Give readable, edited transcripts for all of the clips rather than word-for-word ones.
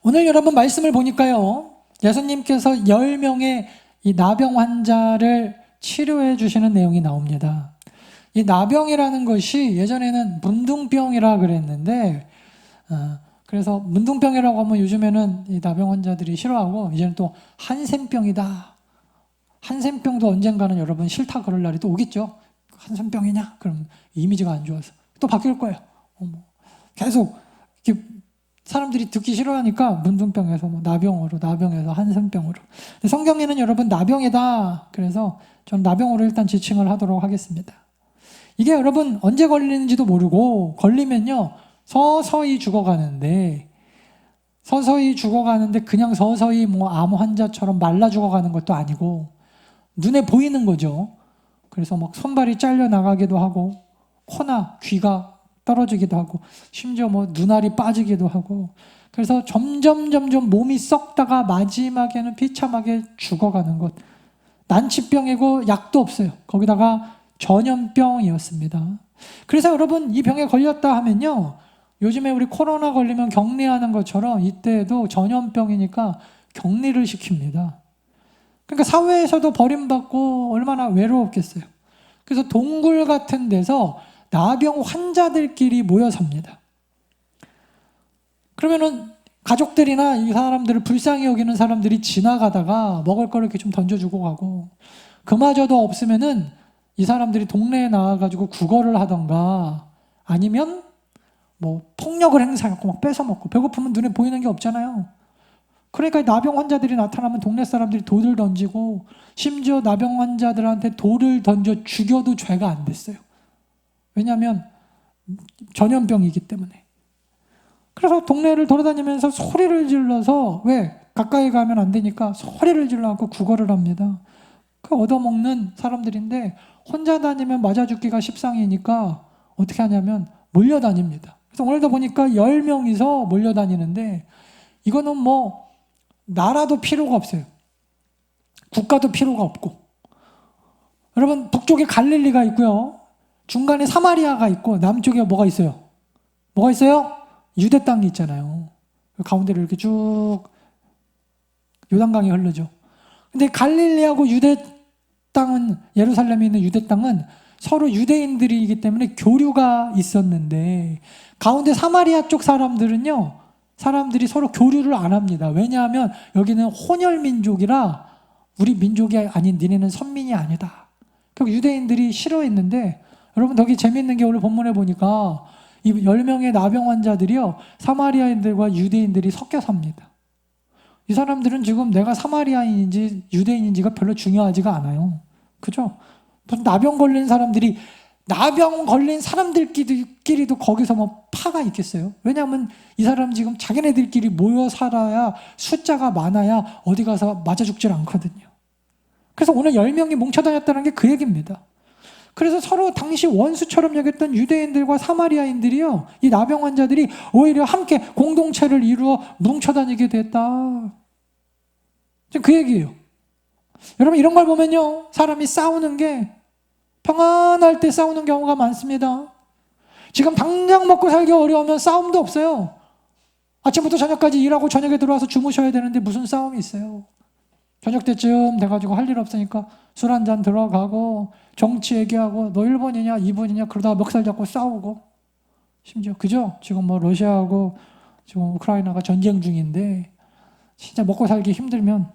오늘 여러분 말씀을 보니까요, 예수님께서 10명의 이 나병 환자를 치료해 주시는 내용이 나옵니다. 이 나병이라는 것이 예전에는 문둥병이라 그랬는데, 그래서 문둥병이라고 하면 요즘에는 이 나병 환자들이 싫어하고, 이제는 또 한센병이다. 한센병도 언젠가는 여러분 싫다 그럴 날이 또 오겠죠. 한센병이냐? 그럼 이미지가 안 좋아서 또 바뀔 거예요. 계속 이렇게 사람들이 듣기 싫어하니까 문둥병에서 나병으로, 나병에서 한센병으로. 성경에는 여러분 나병이다. 그래서 전 나병으로 일단 지칭을 하도록 하겠습니다. 이게 여러분 언제 걸리는지도 모르고, 걸리면요 서서히 죽어가는데, 그냥 서서히 암 환자처럼 말라 죽어가는 것도 아니고 눈에 보이는 거죠. 그래서 막 손발이 잘려 나가기도 하고, 코나 귀가 떨어지기도 하고, 심지어 눈알이 빠지기도 하고, 그래서 점점 몸이 썩다가 마지막에는 비참하게 죽어가는 것. 난치병이고 약도 없어요. 거기다가 전염병이었습니다. 그래서 여러분 이 병에 걸렸다 하면요, 요즘에 우리 코로나 걸리면 격리하는 것처럼 이때에도 전염병이니까 격리를 시킵니다. 그러니까 사회에서도 버림받고 얼마나 외로웠겠어요. 그래서 동굴 같은 데서 나병 환자들끼리 모여 삽니다. 그러면은 가족들이나 이 사람들을 불쌍히 여기는 사람들이 지나가다가 먹을 거를 이렇게 좀 던져주고 가고, 그마저도 없으면은 이 사람들이 동네에 나와가지고 구걸을 하던가, 아니면 폭력을 행사하고 막 뺏어 먹고, 배고프면 눈에 보이는 게 없잖아요. 그러니까 나병 환자들이 나타나면 동네 사람들이 돌을 던지고, 심지어 나병 환자들한테 돌을 던져 죽여도 죄가 안 됐어요. 왜냐하면 전염병이기 때문에. 그래서 동네를 돌아다니면서 소리를 질러서, 왜? 가까이 가면 안 되니까 소리를 질러갖고 구걸을 합니다. 그 얻어먹는 사람들인데, 혼자 다니면 맞아 죽기가 십상이니까 어떻게 하냐면 몰려다닙니다. 그래서 오늘도 보니까 10명이서 몰려다니는데, 이거는 나라도 필요가 없어요. 국가도 필요가 없고. 여러분 북쪽에 갈릴리가 있고요, 중간에 사마리아가 있고, 남쪽에 뭐가 있어요? 뭐가 있어요? 유대 땅이 있잖아요. 가운데를 이렇게 쭉 요단강이 흐르죠. 근데 갈릴리하고 유대 땅은, 예루살렘에 있는 유대 땅은 서로 유대인들이기 때문에 교류가 있었는데, 가운데 사마리아 쪽 사람들은요, 사람들이 서로 교류를 안 합니다. 왜냐하면 여기는 혼혈 민족이라 우리 민족이 아닌 니네는 선민이 아니다. 그리고 유대인들이 싫어했는데, 여러분 거기 재밌는 게 오늘 본문에 보니까 이 10명의 나병 환자들이요, 사마리아인들과 유대인들이 섞여 삽니다. 이 사람들은 지금 내가 사마리아인인지 유대인인지가 별로 중요하지가 않아요. 그죠? 나병 걸린 사람들이, 나병 걸린 사람들끼리도 거기서 파가 있겠어요? 왜냐하면 이 사람 지금 자기네들끼리 모여 살아야, 숫자가 많아야 어디 가서 맞아 죽질 않거든요. 그래서 오늘 10명이 뭉쳐다녔다는 게 그 얘기입니다. 그래서 서로 당시 원수처럼 여겼던 유대인들과 사마리아인들이요, 이 나병 환자들이 오히려 함께 공동체를 이루어 뭉쳐다니게 됐다. 지금 그 얘기예요. 여러분 이런 걸 보면요, 사람이 싸우는 게 평안할 때 싸우는 경우가 많습니다. 지금 당장 먹고 살기 어려우면 싸움도 없어요. 아침부터 저녁까지 일하고 저녁에 들어와서 주무셔야 되는데 무슨 싸움이 있어요? 저녁 때쯤 돼가지고 할 일 없으니까 술 한잔 들어가고 정치 얘기하고, 너 1번이냐 2번이냐 그러다가 멱살 잡고 싸우고, 심지어 그죠? 지금 러시아하고 지금 우크라이나가 전쟁 중인데, 진짜 먹고 살기 힘들면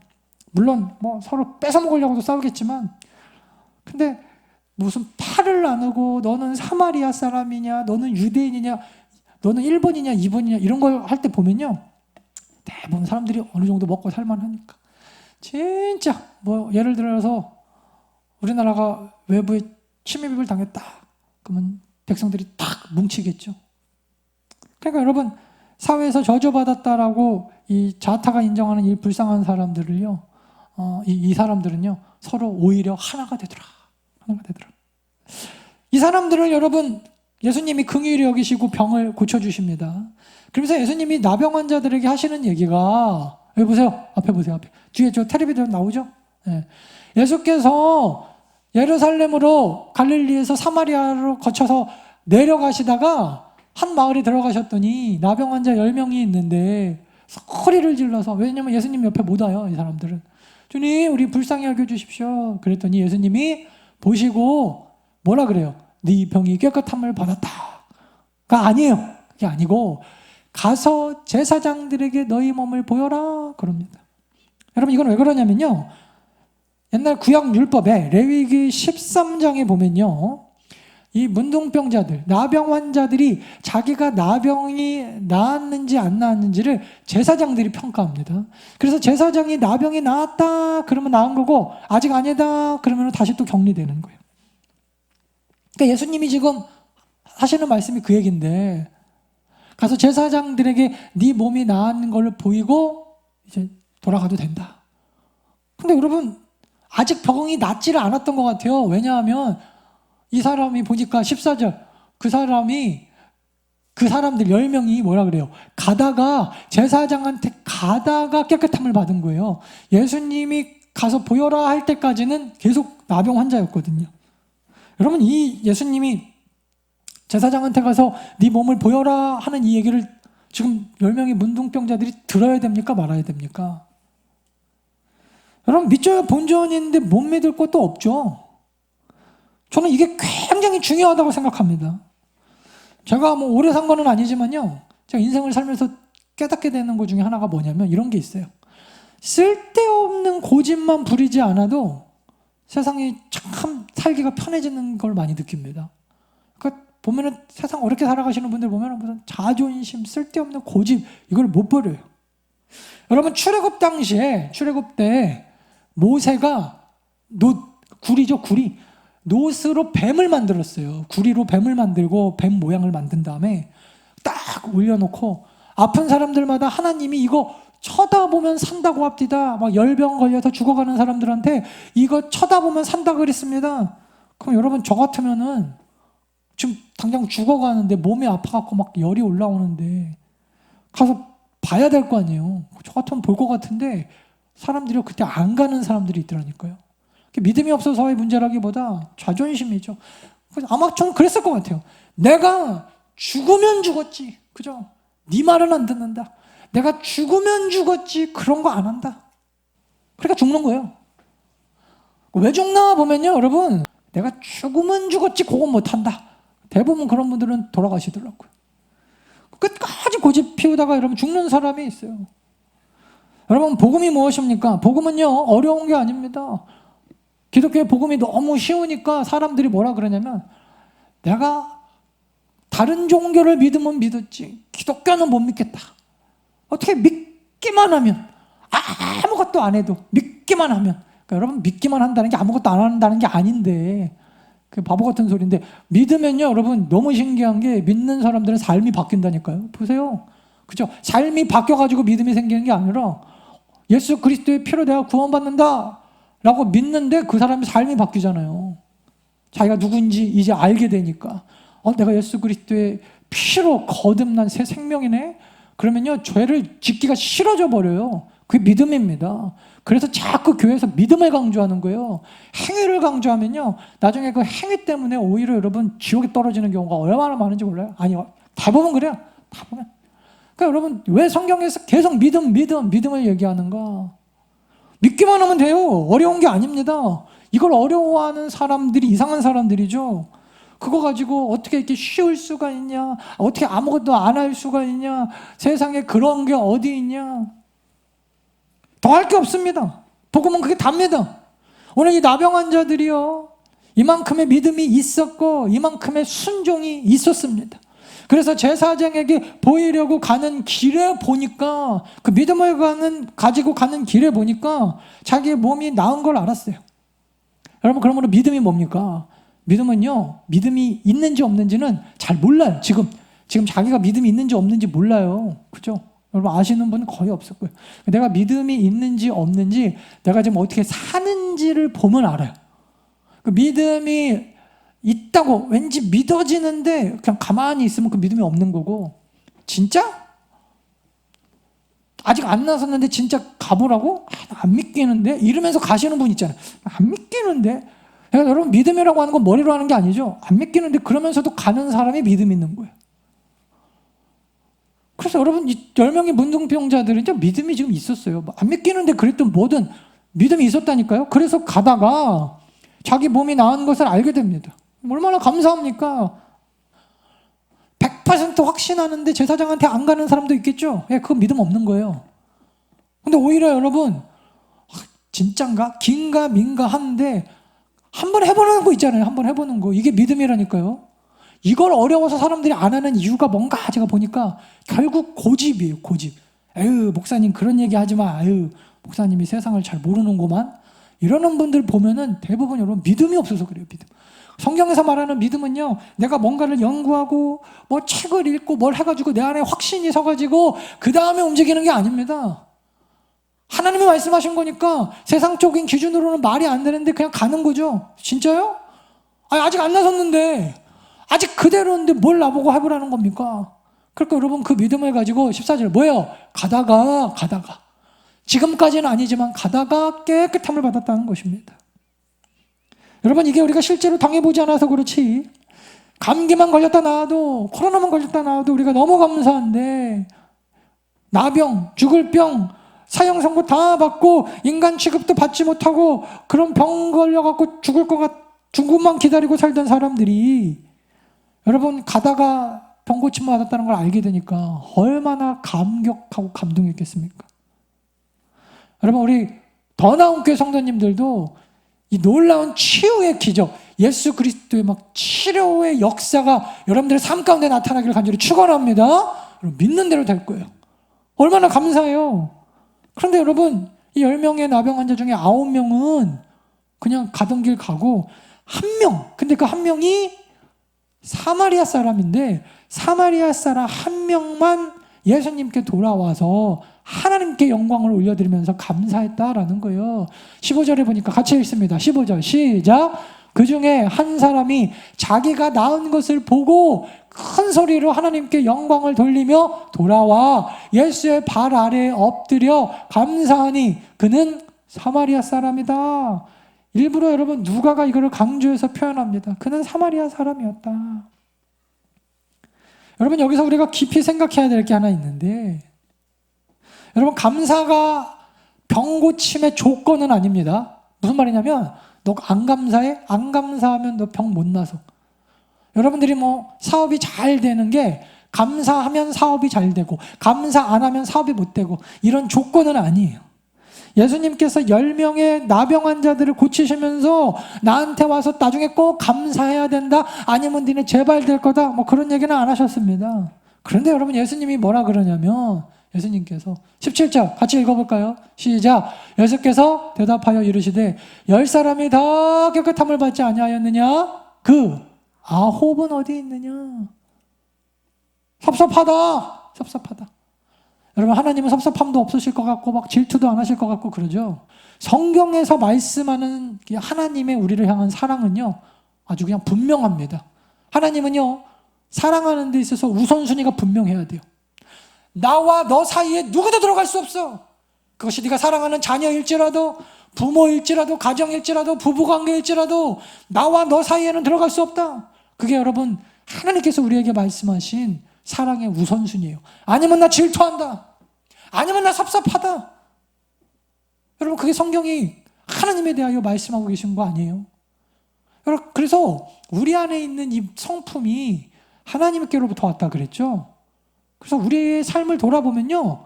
물론 서로 뺏어 먹으려고도 싸우겠지만, 근데 무슨 팔을 나누고 너는 사마리아 사람이냐, 너는 유대인이냐, 너는 1번이냐 2번이냐 이런 걸 할 때 보면요, 대부분 사람들이 어느 정도 먹고 살만하니까. 진짜 예를 들어서 우리나라가 외부에 침입을 당했다 그러면 백성들이 탁 뭉치겠죠. 그러니까 여러분 사회에서 저주받았다라고 이 자타가 인정하는 이 불쌍한 사람들을요, 이 사람들은요 서로 오히려 하나가 되더라. 이 사람들을 여러분 예수님이 긍휼히 여기시고 병을 고쳐주십니다. 그러면서 예수님이 나병 환자들에게 하시는 얘기가, 여기 보세요. 앞에 보세요. 앞에. 뒤에 저 텔레비전 나오죠? 네. 예수께서 예루살렘으로 갈릴리에서 사마리아로 거쳐서 내려가시다가 한 마을에 들어가셨더니 나병 환자 10명이 있는데 소리를 질러서, 왜냐면 예수님 옆에 못 와요, 이 사람들은. 주님, 우리 불쌍히 여겨주십시오. 그랬더니 예수님이 보시고 뭐라 그래요? 네 병이 깨끗함을 받았다가 아니에요. 그게 아니고 가서 제사장들에게 너희 몸을 보여라 그럽니다. 여러분, 이건 왜 그러냐면요, 옛날 구약 율법에 레위기 13장에 보면요, 이 문둥병자들, 나병 환자들이 자기가 나병이 나았는지 안 나았는지를 제사장들이 평가합니다. 그래서 제사장이 나병이 나았다 그러면 나은 거고, 아직 아니다 그러면 다시 또 격리되는 거예요. 그러니까 예수님이 지금 하시는 말씀이 그 얘기인데, 가서 제사장들에게 네 몸이 나은 걸 보이고 이제 돌아가도 된다. 근데 여러분, 아직 병이 낫지를 않았던 것 같아요. 왜냐하면 이 사람이 보니까 14절, 그 사람들 10명이 뭐라 그래요? 가다가, 제사장한테 가다가 깨끗함을 받은 거예요. 예수님이 가서 보여라 할 때까지는 계속 나병 환자였거든요. 여러분, 이 예수님이 제사장한테 가서 네 몸을 보여라 하는 이 얘기를 지금 10명의 문둥병자들이 들어야 됩니까? 말아야 됩니까? 여러분, 믿져야 본전인데 못 믿을 것도 없죠. 저는 이게 굉장히 중요하다고 생각합니다. 제가 뭐 오래 산 거는 아니지만요, 제가 인생을 살면서 깨닫게 되는 것 중에 하나가 뭐냐면 이런 게 있어요. 쓸데없는 고집만 부리지 않아도 세상이 참 살기가 편해지는 걸 많이 느낍니다. 그러니까 보면은 세상 어렵게 살아가시는 분들 보면은 무슨 자존심, 쓸데없는 고집, 이걸 못 버려요. 여러분, 출애굽 때 모세가 구리죠, 구리. 놋으로 뱀을 만들었어요. 구리로 뱀을 만들고 뱀 모양을 만든 다음에 딱 올려놓고 아픈 사람들마다 하나님이 이거 쳐다보면 산다고 합디다. 막 열병 걸려서 죽어가는 사람들한테 이거 쳐다보면 산다 그랬습니다. 그럼 여러분, 저 같으면은 지금 당장 죽어가는데 몸이 아파갖고 막 열이 올라오는데 가서 봐야 될 거 아니에요. 저 같으면 볼 것 같은데 사람들이 그때 안 가는 사람들이 있더라니까요. 믿음이 없어서의 문제라기보다 자존심이죠. 그래서 아마 좀 그랬을 것 같아요. 내가 죽으면 죽었지, 그죠? 네 말은 안 듣는다. 내가 죽으면 죽었지, 그런 거 안 한다. 그러니까 죽는 거예요. 왜 죽나 보면요, 여러분, 내가 죽으면 죽었지, 그건 못 한다. 대부분 그런 분들은 돌아가시더라고요. 끝까지 고집 피우다가 여러분 죽는 사람이 있어요. 여러분, 복음이 무엇입니까? 복음은요, 어려운 게 아닙니다. 기독교의 복음이 너무 쉬우니까 사람들이 뭐라 그러냐면, 내가 다른 종교를 믿으면 믿었지 기독교는 못 믿겠다. 어떻게 믿기만 하면, 아무것도 안 해도 믿기만 하면, 그러니까 여러분, 믿기만 한다는 게 아무것도 안 한다는 게 아닌데, 그 바보 같은 소리인데, 믿으면요, 여러분, 너무 신기한 게 믿는 사람들은 삶이 바뀐다니까요. 보세요, 그죠? 삶이 바뀌어가지고 믿음이 생기는 게 아니라 예수 그리스도의 피로 내가 구원받는다 라고 믿는데 그 사람의 삶이 바뀌잖아요. 자기가 누구인지 이제 알게 되니까, 내가 예수 그리스도의 피로 거듭난 새 생명이네? 그러면요, 죄를 짓기가 싫어져 버려요. 그게 믿음입니다. 그래서 자꾸 교회에서 믿음을 강조하는 거예요. 행위를 강조하면요, 나중에 그 행위 때문에 오히려 여러분 지옥에 떨어지는 경우가 얼마나 많은지 몰라요? 아니요, 대부분 그래요. 다 보면. 그러니까 여러분, 왜 성경에서 계속 믿음을 얘기하는가? 믿기만 하면 돼요. 어려운 게 아닙니다. 이걸 어려워하는 사람들이 이상한 사람들이죠. 그거 가지고 어떻게 이렇게 쉬울 수가 있냐? 어떻게 아무것도 안 할 수가 있냐? 세상에 그런 게 어디 있냐? 더 할 게 없습니다. 복음은 그게 답니다. 오늘 이 나병 환자들이요, 이만큼의 믿음이 있었고 이만큼의 순종이 있었습니다. 그래서 제사장에게 보이려고 가는 길에 보니까, 그 믿음을 가지고 가는 길에 보니까 자기의 몸이 나은 걸 알았어요. 여러분, 그러므로 믿음이 뭡니까? 믿음은요, 믿음이 있는지 없는지는 잘 몰라요. 지금 자기가 믿음이 있는지 없는지 몰라요. 그죠? 여러분, 아시는 분은 거의 없을 거예요. 내가 믿음이 있는지 없는지, 내가 지금 어떻게 사는지를 보면 알아요. 그 믿음이 있다고 왠지 믿어지는데 그냥 가만히 있으면 그 믿음이 없는 거고, 진짜? 아직 안 나섰는데 진짜 가보라고? 안 믿기는데? 이러면서 가시는 분 있잖아요. 안 믿기는데? 그러니까 여러분, 믿음이라고 하는 건 머리로 하는 게 아니죠. 안 믿기는데 그러면서도 가는 사람이 믿음 있는 거예요. 그래서 그래서 여러분 이 10명의 문둥병자들은 이제 믿음이 지금 있었어요. 안 믿기는데 그랬던 뭐든 믿음이 있었다니까요. 그래서 가다가 자기 몸이 나은 것을 알게 됩니다. 얼마나 감사합니까? 100% 확신하는데 제사장한테 안 가는 사람도 있겠죠. 예, 그건 믿음 없는 거예요. 근데 오히려 여러분 진짠가? 긴가 민가 하는데 한번 해보는 거 있잖아요. 한번 해보는 거. 이게 믿음이라니까요. 이걸 어려워서 사람들이 안 하는 이유가 뭔가 제가 보니까 결국 고집이에요. 고집. 에휴 목사님 그런 얘기 하지 마. 에휴 목사님이 세상을 잘 모르는구만. 이러는 분들 보면은 대부분 여러분 믿음이 없어서 그래요. 믿음. 성경에서 말하는 믿음은요, 내가 뭔가를 연구하고 뭐 책을 읽고 뭘 해가지고 내 안에 확신이 서가지고 그 다음에 움직이는 게 아닙니다. 하나님이 말씀하신 거니까 세상적인 기준으로는 말이 안 되는데 그냥 가는 거죠. 진짜요? 아니, 아직 안 나섰는데 아직 그대로인데 뭘 나보고 해보라는 겁니까? 그러니까 여러분 그 믿음을 가지고 14절 뭐예요? 가다가 지금까지는 아니지만 가다가 깨끗함을 받았다는 것입니다. 여러분 이게 우리가 실제로 당해보지 않아서 그렇지 감기만 걸렸다 나와도 코로나만 걸렸다 나와도 우리가 너무 감사한데 나병, 죽을 병, 사형 선고 다 받고 인간 취급도 받지 못하고 그런 병 걸려갖고 죽을 죽음만 기다리고 살던 사람들이 여러분 가다가 병 고침 받았다는 걸 알게 되니까 얼마나 감격하고 감동했겠습니까? 여러분 우리 더 나은 교회 성도님들도 이 놀라운 치유의 기적, 예수 그리스도의 막 치료의 역사가 여러분들의 삶 가운데 나타나기를 간절히 축원합니다. 여러분 믿는 대로 될 거예요. 얼마나 감사해요. 그런데 여러분 이 10명의 나병 환자 중에 9명은 그냥 가던 길 가고 한 명, 근데 그 한 명이 사마리아 사람인데 사마리아 사람 한 명만 예수님께 돌아와서 하나님께 영광을 올려드리면서 감사했다라는 거예요. 15절에 보니까 같이 읽습니다. 15절 시작. 그 중에 한 사람이 자기가 낳은 것을 보고 큰 소리로 하나님께 영광을 돌리며 돌아와 예수의 발 아래에 엎드려 감사하니 그는 사마리아 사람이다. 일부러 여러분 누가가 이거를 강조해서 표현합니다. 그는 사마리아 사람이었다. 여러분 여기서 우리가 깊이 생각해야 될 게 하나 있는데 여러분 감사가 병 고침의 조건은 아닙니다. 무슨 말이냐면 너 안 감사해? 안 감사하면 너 병 못 나서. 여러분들이 뭐 사업이 잘 되는 게 감사하면 사업이 잘 되고 감사 안 하면 사업이 못 되고 이런 조건은 아니에요. 예수님께서 10명의 나병 환자들을 고치시면서 나한테 와서 나중에 꼭 감사해야 된다 아니면 니네 재발될 거다 뭐 그런 얘기는 안 하셨습니다. 그런데 여러분 예수님이 뭐라 그러냐면 예수님께서 17절 같이 읽어볼까요? 시작. 예수께서 대답하여 이르시되 10사람이 다 깨끗함을 받지 아니하였느냐? 그 9은 어디 있느냐? 섭섭하다. 여러분 하나님은 섭섭함도 없으실 것 같고 막 질투도 안 하실 것 같고 그러죠. 성경에서 말씀하는 하나님의 우리를 향한 사랑은요 아주 그냥 분명합니다. 하나님은요 사랑하는 데 있어서 우선순위가 분명해야 돼요. 나와 너 사이에 누구도 들어갈 수 없어. 그것이 네가 사랑하는 자녀일지라도 부모일지라도 가정일지라도 부부관계일지라도 나와 너 사이에는 들어갈 수 없다. 그게 여러분 하나님께서 우리에게 말씀하신 사랑의 우선순위예요. 아니면 나 질투한다. 아니면 나 섭섭하다. 여러분 그게 성경이 하나님에 대하여 말씀하고 계신 거 아니에요? 여러분 그래서 우리 안에 있는 이 성품이 하나님께로부터 왔다 그랬죠. 그래서 우리의 삶을 돌아보면요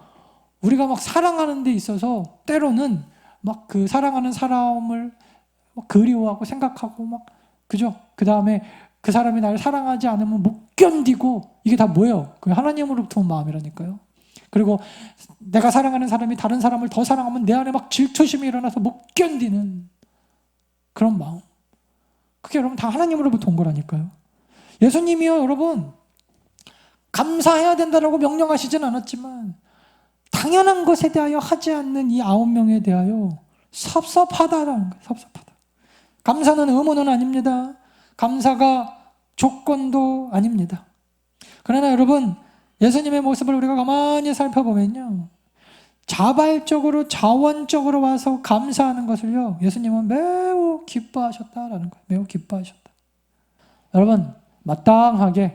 우리가 막 사랑하는 데 있어서 때로는 막 그 사랑하는 사람을 막 그리워하고 생각하고 막 그죠? 그 다음에 그 사람이 나를 사랑하지 않으면 못 견디고 이게 다 뭐예요? 그 하나님으로부터 온 마음이라니까요. 그리고 내가 사랑하는 사람이 다른 사람을 더 사랑하면 내 안에 막 질투심이 일어나서 못 견디는 그런 마음. 그게 여러분 다 하나님으로부터 온 거라니까요. 예수님이요 여러분 감사해야 된다라고 명령하시진 않았지만 당연한 것에 대하여 하지 않는 이 9명에 대하여 섭섭하다라는 거예요. 섭섭하다. 감사는 의무는 아닙니다. 감사가 조건도 아닙니다. 그러나 여러분 예수님의 모습을 우리가 가만히 살펴보면요 자발적으로 자원적으로 와서 감사하는 것을요 예수님은 매우 기뻐하셨다라는 거예요. 매우 기뻐하셨다. 여러분 마땅하게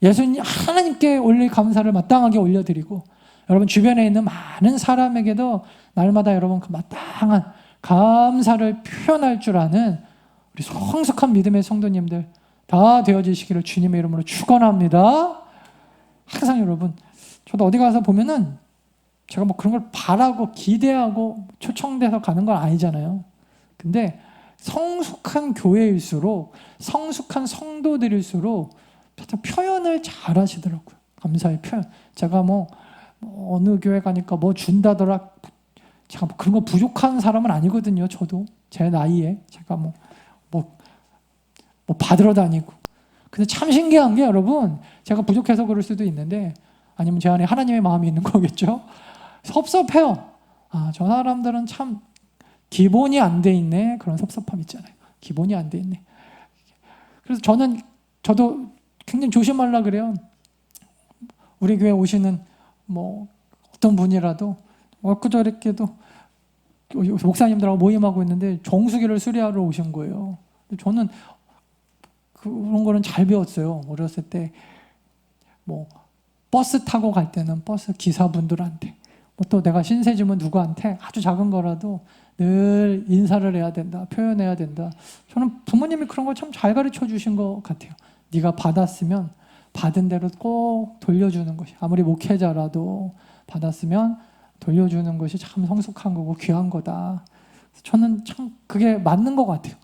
예수님 하나님께 올릴 감사를 마땅하게 올려드리고 여러분 주변에 있는 많은 사람에게도 날마다 여러분 그 마땅한 감사를 표현할 줄 아는 우리 성숙한 믿음의 성도님들 다 되어지시기를 주님의 이름으로 축원합니다. 항상 여러분 저도 어디 가서 보면은 제가 뭐 그런 걸 바라고 기대하고 초청돼서 가는 건 아니잖아요. 근데 성숙한 교회일수록 성숙한 성도들일수록 표현을 잘 하시더라고요. 감사의 표현. 제가 뭐 어느 교회 가니까 뭐 준다더라. 제가 뭐 그런 거 부족한 사람은 아니거든요. 저도 제 나이에 제가 뭐 받으러 다니고. 근데 참 신기한 게 여러분 제가 부족해서 그럴 수도 있는데 아니면 제 안에 하나님의 마음이 있는 거겠죠. 섭섭해요. 저 사람들은 참 기본이 안 돼 있네. 그런 섭섭함 있잖아요. 기본이 안 돼 있네. 그래서 저도 굉장히 조심하려고 그래요. 우리 교회 오시는 뭐 어떤 분이라도 엊그저께도 목사님들하고 모임하고 있는데 정수기를 수리하러 오신 거예요. 저는 그런 거는 잘 배웠어요. 어렸을 때 뭐 버스 타고 갈 때는 버스 기사분들한테 뭐 또 내가 신세지면 누구한테 아주 작은 거라도 늘 인사를 해야 된다, 표현해야 된다. 저는 부모님이 그런 걸 참 잘 가르쳐 주신 것 같아요. 네가 받았으면 받은 대로 꼭 돌려주는 것이, 아무리 목회자라도 받았으면 돌려주는 것이 참 성숙한 거고 귀한 거다. 저는 참 그게 맞는 것 같아요.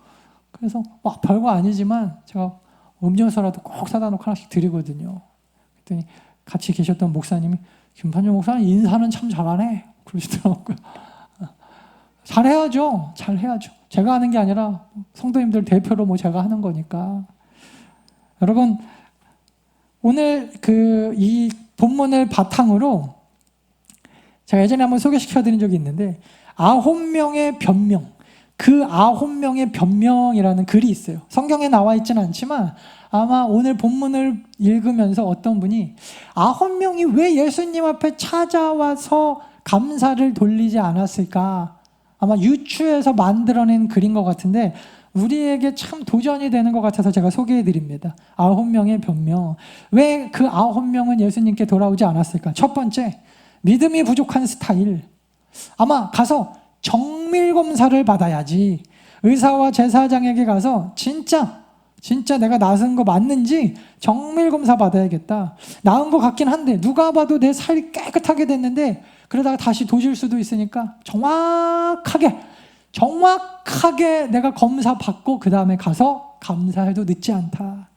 그래서 별거 아니지만 제가 음료수라도 꼭 사다 놓고 하나씩 드리거든요. 그랬더니 같이 계셨던 목사님이 김판주 목사님 인사는 참 잘하네 그러시더라고요. 잘해야죠. 잘해야죠. 제가 하는 게 아니라 성도님들 대표로 뭐 제가 하는 거니까. 여러분 오늘 이 본문을 바탕으로 제가 예전에 한번 소개시켜드린 적이 있는데 9명의 변명, 그 9명의 변명이라는 글이 있어요. 성경에 나와 있지는 않지만 아마 오늘 본문을 읽으면서 어떤 분이 9명이 왜 예수님 앞에 찾아와서 감사를 돌리지 않았을까, 아마 유추해서 만들어낸 글인 것 같은데 우리에게 참 도전이 되는 것 같아서 제가 소개해드립니다. 9명의 변명. 왜 그 9명은 예수님께 돌아오지 않았을까? 첫 번째, 믿음이 부족한 스타일. 아마 가서 정밀검사를 받아야지. 의사와 제사장에게 가서 진짜 내가 나은 거 맞는지 정밀검사 받아야겠다. 나은 것 같긴 한데 누가 봐도 내 살이 깨끗하게 됐는데 그러다가 다시 도질 수도 있으니까 정확하게 내가 검사 받고 그 다음에 가서 감사해도 늦지 않다.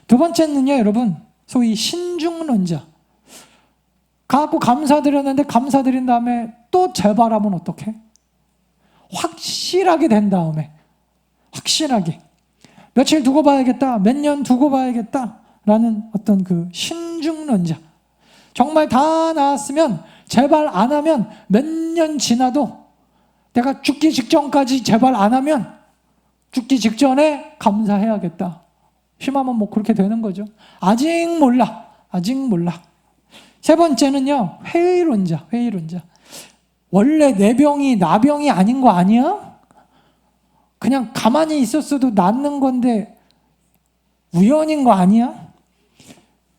두 번째는요, 여러분, 소위 신중론자. 가고 감사드렸는데 감사드린 다음에 또 재발하면 어떡해? 확실하게 된 다음에 확실하게 며칠 두고 봐야겠다, 몇 년 두고 봐야겠다 라는 어떤 그 신중론자. 정말 다 나았으면 재발 안 하면 몇 년 지나도 내가 죽기 직전까지 재발 안 하면 죽기 직전에 감사해야겠다. 심하면 뭐 그렇게 되는 거죠. 아직 몰라. 세 번째는요, 회의론자. 원래 내 병이 나 병이 아닌 거 아니야? 그냥 가만히 있었어도 낫는 건데 우연인 거 아니야?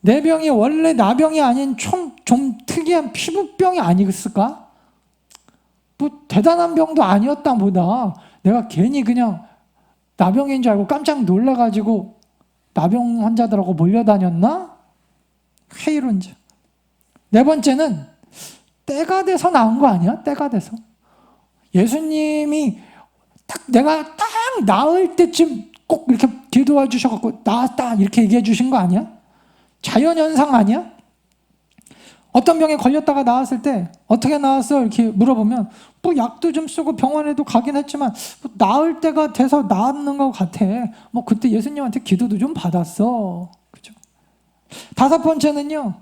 내 병이 원래 나 병이 아닌 좀 특이한 피부병이 아니었을까? 뭐 대단한 병도 아니었다 보다 내가 괜히 그냥 나병인 줄 알고 깜짝 놀라가지고 나병 환자들하고 몰려다녔나? 회의론자. 네 번째는 때가 돼서 나온 거 아니야? 때가 돼서. 예수님이 내가 딱 나을 때쯤 꼭 이렇게 기도해 주셔갖고 나았다 이렇게 얘기해 주신 거 아니야? 자연현상 아니야? 어떤 병에 걸렸다가 나았을 때 어떻게 나았어? 이렇게 물어보면 뭐 약도 좀 쓰고 병원에도 가긴 했지만 뭐 나을 때가 돼서 나았는 것 같아. 뭐 그때 예수님한테 기도도 좀 받았어. 그죠? 다섯 번째는요,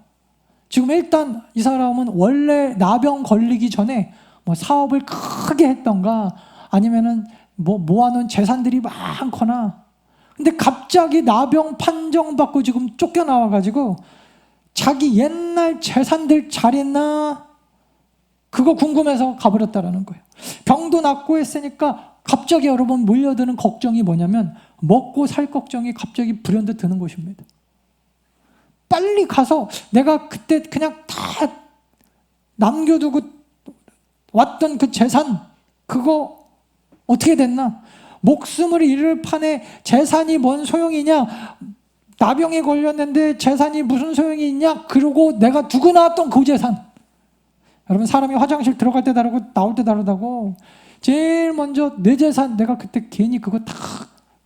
지금 일단 이 사람은 원래 나병 걸리기 전에 뭐 사업을 크게 했던가 아니면은 뭐 모아놓은 재산들이 많거나, 근데 갑자기 나병 판정받고 지금 쫓겨나와가지고 자기 옛날 재산들 잘 있나? 그거 궁금해서 가버렸다라는 거예요. 병도 낫고 했으니까 갑자기 여러분 몰려드는 걱정이 뭐냐면 먹고 살 걱정이 갑자기 불현듯 드는 것입니다. 빨리 가서 내가 그때 그냥 다 남겨두고 왔던 그 재산, 그거 어떻게 됐나? 목숨을 잃을 판에 재산이 뭔 소용이냐? 나병에 걸렸는데 재산이 무슨 소용이 있냐? 그러고 내가 두고 나왔던 그 재산. 여러분, 사람이 화장실 들어갈 때 다르고 나올 때 다르다고. 제일 먼저 내 재산, 내가 그때 괜히 그거 다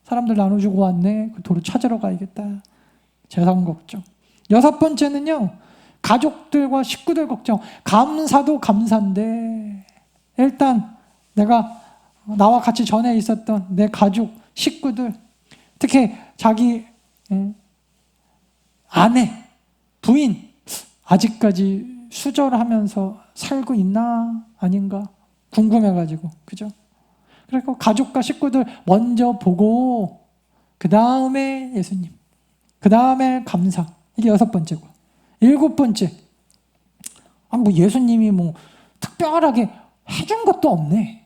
사람들 나눠주고 왔네. 그 도로 찾으러 가야겠다. 재산 걱정. 6번째는요, 가족들과 식구들 걱정. 감사도 감사인데 일단 내가 나와 같이 전에 있었던 내 가족, 식구들, 특히 자기 아내, 부인 아직까지 수절하면서 살고 있나 아닌가 궁금해가지고, 그죠? 그리고 가족과 식구들 먼저 보고 그 다음에 예수님, 그 다음에 감사. 이게 6번째고. 7번째, 뭐 예수님이 뭐 특별하게 해준 것도 없네.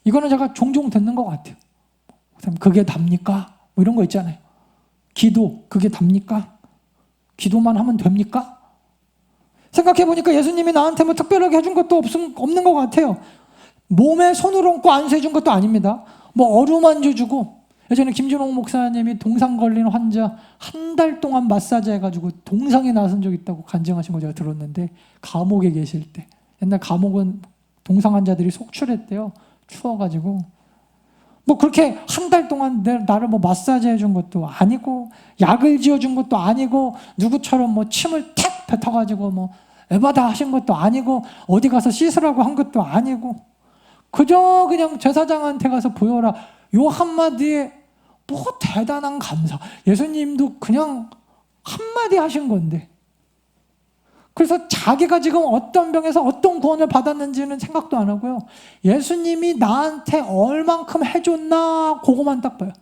이거는 제가 종종 듣는 것 같아요. 그게 답니까? 뭐 이런 거 있잖아요. 기도, 그게 답니까? 기도만 하면 됩니까? 생각해보니까 예수님이 나한테 뭐 특별하게 해준 것도 없는 것 같아요. 몸에 손을 얹고 안수해준 것도 아닙니다. 뭐 어루만져 주고, 예전에 김준홍 목사님이 동상 걸린 환자 한 달 동안 마사지 해가지고 동상이 나선 적 있다고 간증하신 거 제가 들었는데, 감옥에 계실 때. 옛날 감옥은 동상 환자들이 속출했대요. 추워가지고. 뭐 그렇게 한 달 동안 나를 뭐 마사지 해준 것도 아니고, 약을 지어준 것도 아니고, 누구처럼 뭐 침을 탁 뱉어가지고 뭐 에바다 하신 것도 아니고, 어디 가서 씻으라고 한 것도 아니고, 그저 그냥 제사장한테 가서 보여라, 요 한마디에 뭐 대단한 감사. 예수님도 그냥 한마디 하신 건데, 그래서 자기가 지금 어떤 병에서 어떤 구원을 받았는지는 생각도 안 하고요, 예수님이 나한테 얼만큼 해줬나 그거만 딱 봐요.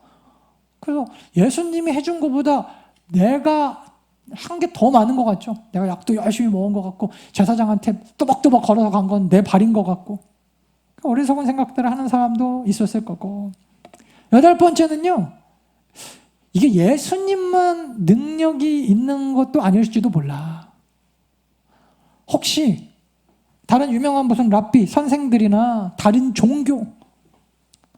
그래서 예수님이 해준 것보다 내가 한 게 더 많은 것 같죠. 내가 약도 열심히 먹은 것 같고, 제사장한테 또박또박 걸어서 간 건 내 발인 것 같고, 어리석은 생각들을 하는 사람도 있었을 거고. 8번째는요, 이게 예수님만 능력이 있는 것도 아닐지도 몰라. 혹시 다른 유명한 무슨 랍비 선생들이나 다른 종교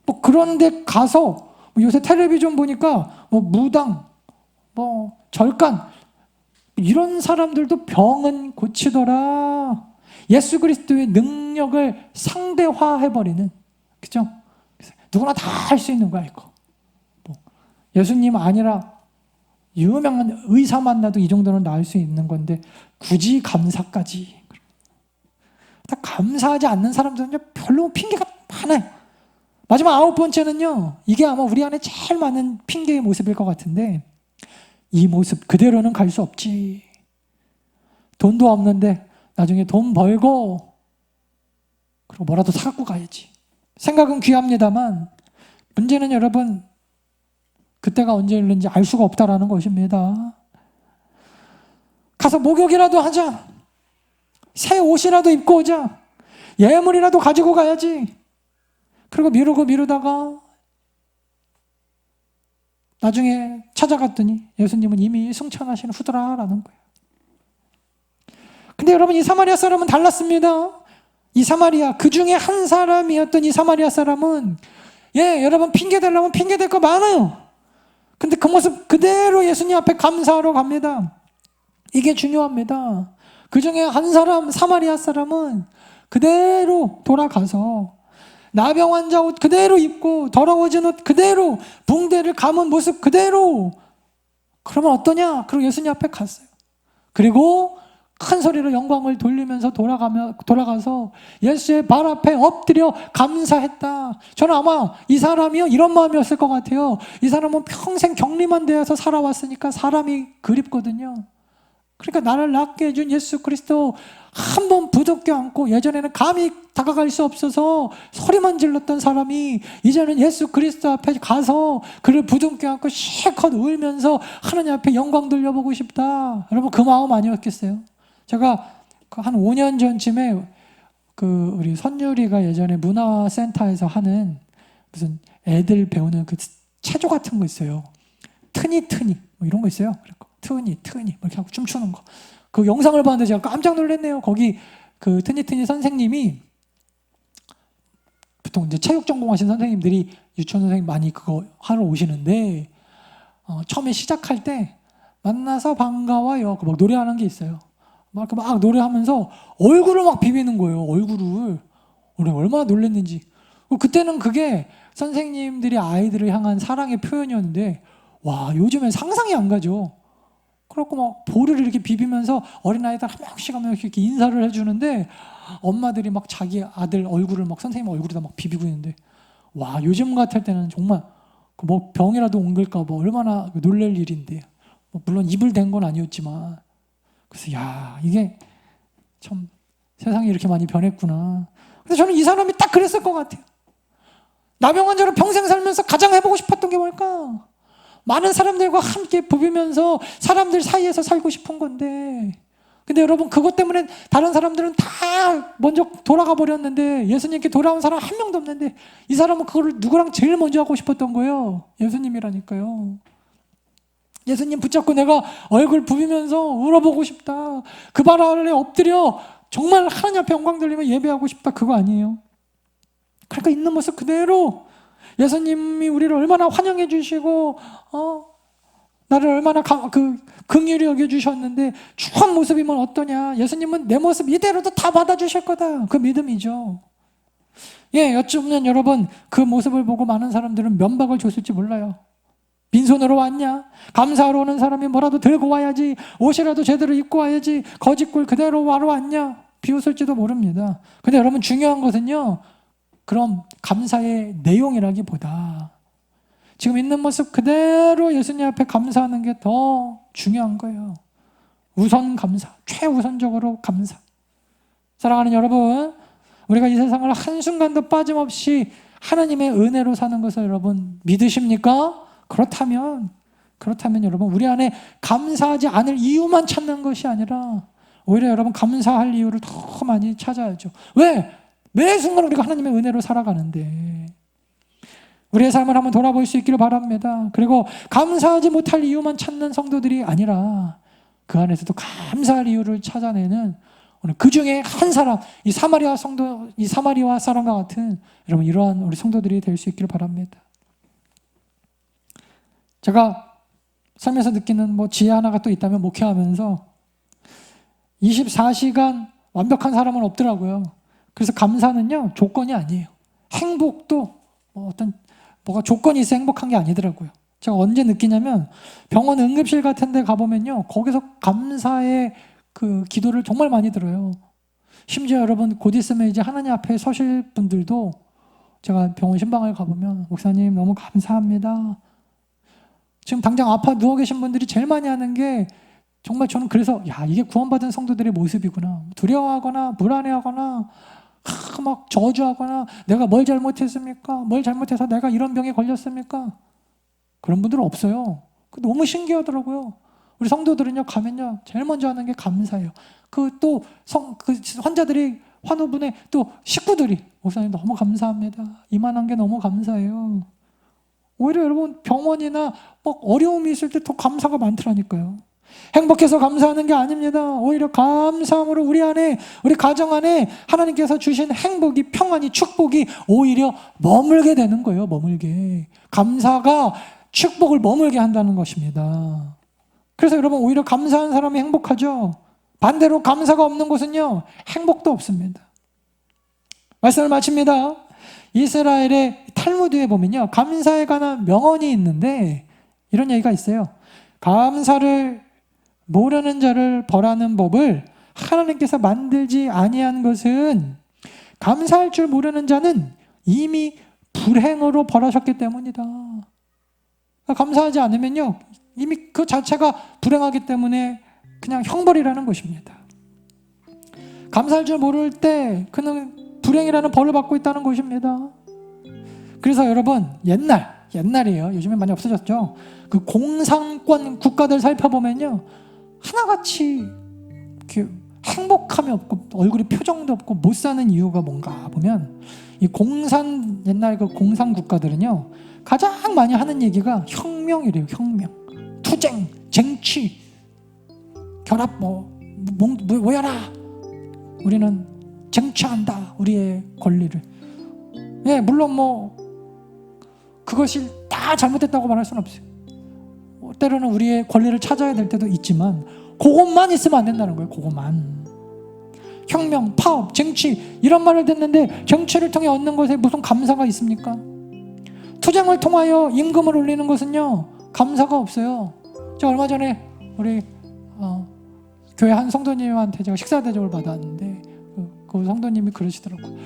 뭐 그런 데 가서, 요새 텔레비전 보니까 뭐 무당, 뭐 절간, 이런 사람들도 병은 고치더라. 예수 그리스도의 능력을 상대화해버리는, 그죠? 누구나 다 할 수 있는 거야 이거. 뭐 예수님 아니라 유명한 의사 만나도 이 정도는 나을 수 있는 건데 굳이 감사까지. 다 감사하지 않는 사람들은 별로 핑계가 많아요. 마지막 9번째는요, 이게 아마 우리 안에 제일 많은 핑계의 모습일 것 같은데, 이 모습 그대로는 갈 수 없지. 돈도 없는데 나중에 돈 벌고 그리고 뭐라도 사갖고 가야지. 생각은 귀합니다만 문제는 여러분, 그때가 언제 있는지 알 수가 없다라는 것입니다. 가서 목욕이라도 하자, 새 옷이라도 입고 오자, 예물이라도 가지고 가야지. 그리고 미루다가 나중에 찾아갔더니 예수님은 이미 승천하신 후더라라는 거예요. 근데 여러분, 이 사마리아 사람은 달랐습니다. 이 사마리아, 그 중에 한 사람이었던 이 사마리아 사람은, 여러분, 핑계 대려면 핑계 댈 거 많아요. 근데 그 모습 그대로 예수님 앞에 감사하러 갑니다. 이게 중요합니다. 그 중에 한 사람, 사마리아 사람은 그대로 돌아가서 나병 환자 옷 그대로 입고, 더러워진 옷 그대로, 붕대를 감은 모습 그대로. 그러면 어떠냐? 그리고 예수님 앞에 갔어요. 그리고 큰 소리로 영광을 돌리면서 돌아가서 예수의 발 앞에 엎드려 감사했다. 저는 아마 이 사람이요, 이런 마음이었을 것 같아요. 이 사람은 평생 격리만 되어서 살아왔으니까 사람이 그립거든요. 그러니까 나를 낫게 해준 예수 그리스도 한 번 부둥켜 안고, 예전에는 감히 다가갈 수 없어서 소리만 질렀던 사람이 이제는 예수 그리스도 앞에 가서 그를 부둥켜 안고 실컷 울면서 하나님 앞에 영광 돌려보고 싶다. 여러분, 그 마음 아니었겠어요? 제가 한 5년 전쯤에 우리 선율이가 예전에 문화센터에서 하는 무슨 애들 배우는 그 체조 같은 거 있어요. 트니 뭐 이런 거 있어요. 트니 이렇게 하고 춤추는 거. 그 영상을 봤는데 제가 깜짝 놀랐네요. 거기 그 트니 선생님이 보통 이제 체육 전공하신 선생님들이 유치원 선생님 많이 그거 하러 오시는데 처음에 시작할 때 만나서 반가워요. 막 노래하는 게 있어요. 막 노래하면서 얼굴을 막 비비는 거예요. 얼굴을. 우리 얼마나 놀랐는지. 그때는 그게 선생님들이 아이들을 향한 사랑의 표현이었는데 와, 요즘엔 상상이 안 가죠. 그렇고 막 볼을 이렇게 비비면서 어린아이들 한 명씩 이렇게 인사를 해주는데 엄마들이 막 자기 아들 얼굴을 막 선생님 얼굴에다 막 비비고 있는데 와, 요즘 같을 때는 정말 뭐 병이라도 옮길까 봐 얼마나 놀랄 일인데 물론 입을 댄 건 아니었지만 그래서 야, 이게 참 세상이 이렇게 많이 변했구나. 그래서 저는 이 사람이 딱 그랬을 것 같아요. 나병 환자로 평생 살면서 가장 해보고 싶었던 게 뭘까? 많은 사람들과 함께 부비면서 사람들 사이에서 살고 싶은 건데 근데 여러분 그것 때문에 다른 사람들은 다 먼저 돌아가 버렸는데 예수님께 돌아온 사람 한 명도 없는데 이 사람은 그걸 누구랑 제일 먼저 하고 싶었던 거예요? 예수님이라니까요. 예수님 붙잡고 내가 얼굴 부비면서 울어보고 싶다. 그 발 아래 엎드려 정말 하나님 앞에 영광 돌리며 예배하고 싶다. 그거 아니에요. 그러니까 있는 모습 그대로 예수님이 우리를 얼마나 환영해 주시고 나를 얼마나 긍휼히 여겨주셨는데 추한 모습이면 어떠냐. 예수님은 내 모습 이대로도 다 받아주실 거다. 그 믿음이죠. 예, 여쭈면 여러분 그 모습을 보고 많은 사람들은 면박을 줬을지 몰라요. 빈손으로 왔냐? 감사하러 오는 사람이 뭐라도 들고 와야지. 옷이라도 제대로 입고 와야지. 거짓골 그대로 와러 왔냐? 비웃을지도 모릅니다. 근데 여러분 중요한 것은요, 그럼 감사의 내용이라기보다 지금 있는 모습 그대로 예수님 앞에 감사하는 게 더 중요한 거예요. 우선 감사, 최우선적으로 감사. 사랑하는 여러분, 우리가 이 세상을 한순간도 빠짐없이 하나님의 은혜로 사는 것을 여러분 믿으십니까? 그렇다면 여러분 우리 안에 감사하지 않을 이유만 찾는 것이 아니라 오히려 여러분 감사할 이유를 더 많이 찾아야죠. 왜? 매 순간 우리가 하나님의 은혜로 살아가는데 우리의 삶을 한번 돌아볼 수 있기를 바랍니다. 그리고 감사하지 못할 이유만 찾는 성도들이 아니라 그 안에서도 감사할 이유를 찾아내는 오늘 그 중에 한 사람, 이 사마리아 사람과 같은 여러분 이러한 우리 성도들이 될 수 있기를 바랍니다. 제가 삶에서 느끼는 지혜 하나가 또 있다면 목회하면서 24시간 완벽한 사람은 없더라고요. 그래서 감사는요 조건이 아니에요. 행복도 뭐가 조건이 있어 행복한 게 아니더라고요. 제가 언제 느끼냐면 병원 응급실 같은 데 가보면요 거기서 감사의 그 기도를 정말 많이 들어요. 심지어 여러분 곧 있으면 이제 하나님 앞에 서실 분들도 제가 병원 신방을 가보면 목사님 너무 감사합니다. 지금 당장 아파 누워 계신 분들이 제일 많이 하는 게 정말 저는 그래서 야 이게 구원받은 성도들의 모습이구나. 두려워하거나 불안해하거나 막 저주하거나 내가 뭘 잘못했습니까? 뭘 잘못해서 내가 이런 병에 걸렸습니까? 그런 분들은 없어요. 너무 신기하더라고요. 우리 성도들은요 가면요 제일 먼저 하는 게 감사해요. 그 환자들이 환우분의 또 식구들이 목사님 너무 감사합니다. 이만한 게 너무 감사해요. 오히려 여러분 병원이나 막 어려움이 있을 때 더 감사가 많더라니까요. 행복해서 감사하는 게 아닙니다. 오히려 감사함으로 우리 안에 우리 가정 안에 하나님께서 주신 행복이 평안이 축복이 오히려 머물게 되는 거예요. 머물게. 감사가 축복을 머물게 한다는 것입니다. 그래서 여러분 오히려 감사한 사람이 행복하죠. 반대로 감사가 없는 곳은요 행복도 없습니다. 말씀을 마칩니다. 이스라엘의 탈무드에 보면요 감사에 관한 명언이 있는데 이런 얘기가 있어요. 감사를 모르는 자를 벌하는 법을 하나님께서 만들지 아니한 것은 감사할 줄 모르는 자는 이미 불행으로 벌하셨기 때문이다. 감사하지 않으면요 이미 그 자체가 불행하기 때문에 그냥 형벌이라는 것입니다. 감사할 줄 모를 때 그는 불행이라는 벌을 받고 있다는 것입니다. 그래서 여러분 옛날이에요. 요즘에 많이 없어졌죠. 그 공산권 국가들 살펴보면요 하나같이 행복함이 없고 얼굴에 표정도 없고 못 사는 이유가 뭔가 보면 이 옛날 그 공산 국가들은요 가장 많이 하는 얘기가 혁명이래요. 혁명, 투쟁, 쟁취 결합 모여라. 우리는 쟁취한다. 우리의 권리를. 예, 물론 그것이 다 잘못됐다고 말할 수는 없어요. 때로는 우리의 권리를 찾아야 될 때도 있지만 그것만 있으면 안 된다는 거예요. 그것만. 혁명, 파업, 쟁취 이런 말을 듣는데 쟁취를 통해 얻는 것에 무슨 감사가 있습니까? 투쟁을 통하여 임금을 올리는 것은요 감사가 없어요. 제가 얼마 전에 우리 교회 한 성도님한테 제가 식사 대접을 받았는데 그 성도님이 그러시더라고요.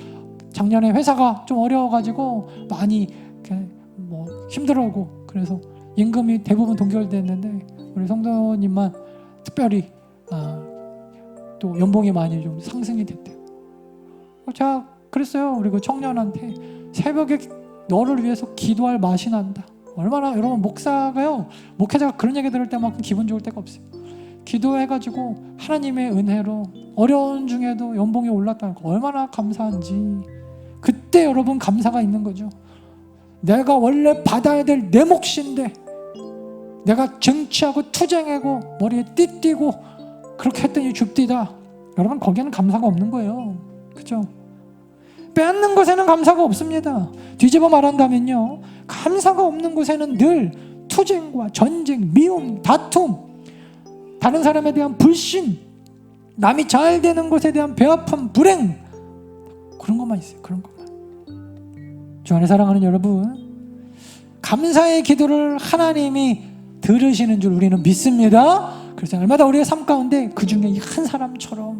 작년에 회사가 좀 어려워가지고 많이 힘들어하고 그래서 임금이 대부분 동결됐는데 우리 성도님만 특별히 또 연봉이 많이 좀 상승이 됐대요. 제가 그랬어요. 우리 그 청년한테 새벽에 너를 위해서 기도할 맛이 난다. 얼마나 여러분 목회자가 그런 얘기 들을 때만큼 기분 좋을 때가 없어요. 기도해가지고 하나님의 은혜로 어려운 중에도 연봉이 올랐다는 거 얼마나 감사한지 그때 여러분 감사가 있는 거죠. 내가 원래 받아야 될 내 몫인데 내가 쟁취하고 투쟁하고 머리에 띠띠고 그렇게 했더니 줍디다. 여러분 거기에는 감사가 없는 거예요. 그죠? 빼앗는 곳에는 감사가 없습니다. 뒤집어 말한다면요 감사가 없는 곳에는 늘 투쟁과 전쟁, 미움, 다툼, 다른 사람에 대한 불신, 남이 잘 되는 것에 대한 배아픔, 불행 그런 것만 있어요. 그런 것만. 주 안에 사랑하는 여러분, 감사의 기도를 하나님이 들으시는 줄 우리는 믿습니다. 그래서 날마다 우리의 삶 가운데 그 중에 한 사람처럼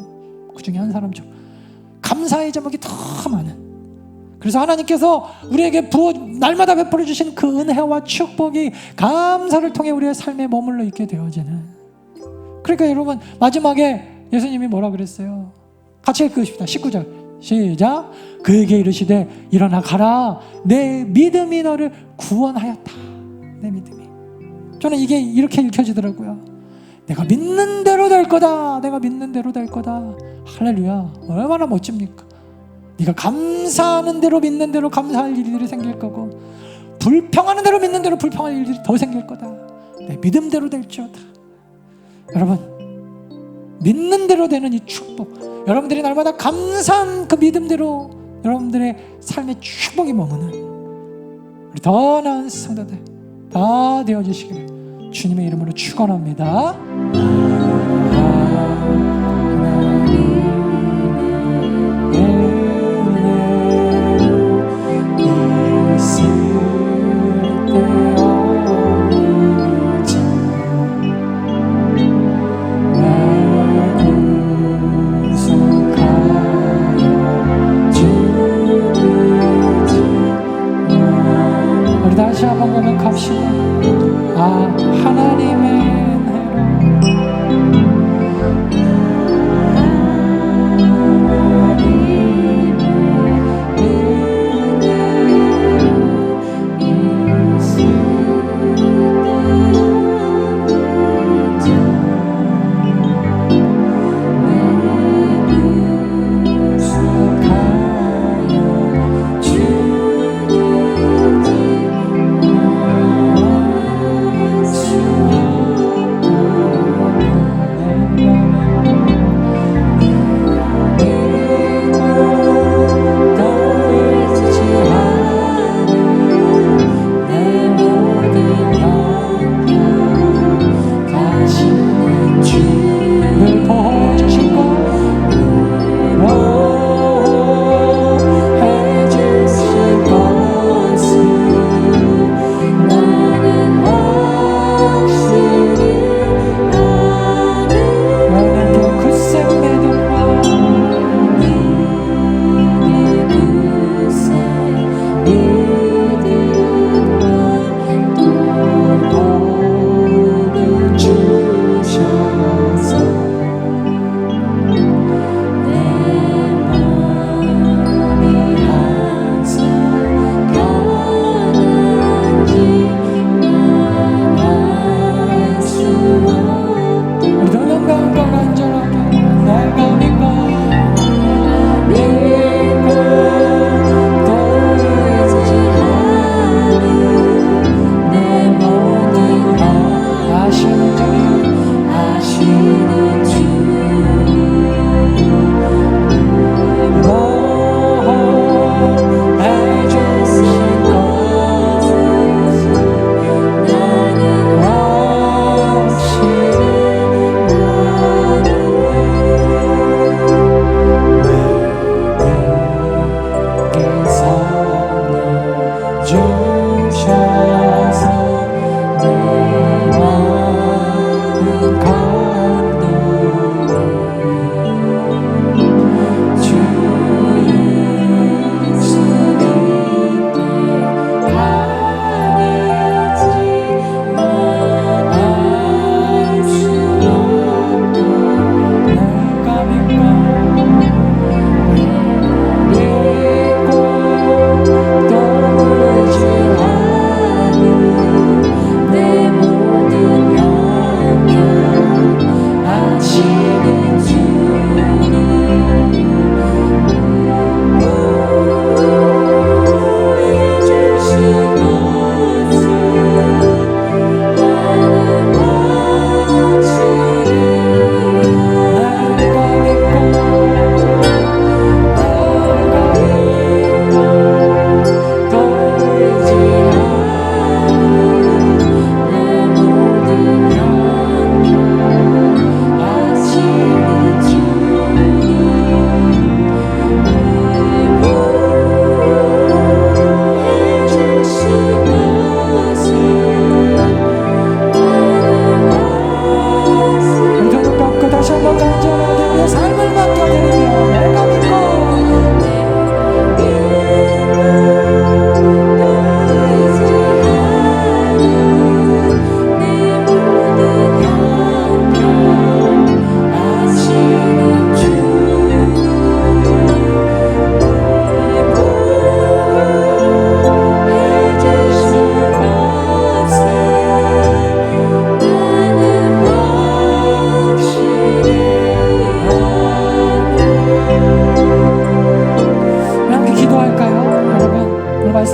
감사의 제목이 더 많은, 그래서 하나님께서 우리에게 날마다 베풀어 주신 그 은혜와 축복이 감사를 통해 우리의 삶에 머물러 있게 되어지는. 그러니까 여러분 마지막에 예수님이 뭐라 그랬어요? 같이 읽으십시다. 19절 시작. 그에게 이르시되 일어나 가라. 내 믿음이 너를 구원하였다. 내 믿음이. 저는 이게 이렇게 읽혀지더라고요. 내가 믿는 대로 될 거다. 내가 믿는 대로 될 거다. 할렐루야. 얼마나 멋집니까? 네가 감사하는 대로 믿는 대로 감사할 일들이 생길 거고 불평하는 대로 믿는 대로 불평할 일들이 더 생길 거다. 내 믿음대로 될지어다. 여러분 믿는 대로 되는 이 축복, 여러분들이 날마다 감사한 그 믿음대로 여러분들의 삶의 축복이 머무는 우리 더 나은 성도들 다 되어주시기를 주님의 이름으로 축원합니다. 우리 다시 한번 고백합시다. 하나님의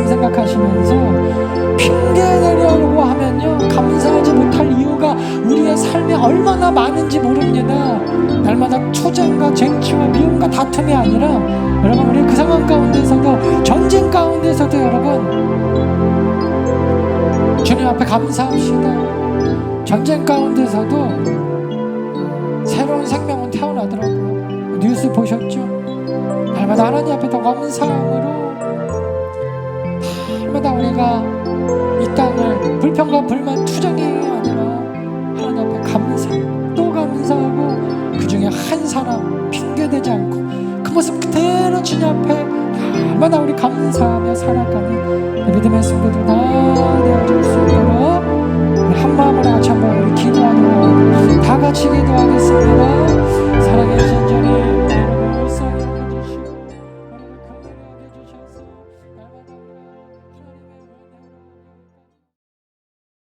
말씀 생각하시면서 핑계 내려고 하면요 감사하지 못할 이유가 우리의 삶에 얼마나 많은지 모릅니다. 날마다 투쟁과 쟁취와 미움과 다툼이 아니라 여러분 우리 그 상황 가운데서도 전쟁 가운데서도 여러분 주님 앞에 감사합시다. 전쟁 가운데서도 새로운 생명은 태어나더라고요. 뉴스 보셨죠? 날마다 하나님 앞에 더 감사함으로 날마다 우리가 이 땅을 불평과 불만 투정이 아니라 하나님 앞에 감사 또 감사하고 그 중에 한 사람 핑계대지 않고 그 모습 그대로 주님 앞에 날마다 우리 감사하며 살아가는 믿음의 성도들 다 되어줄 수 있도록 우리 한 마음으로 같이 한번 우리 기도하는 다 같이 기도하겠습니다. 사랑해 주신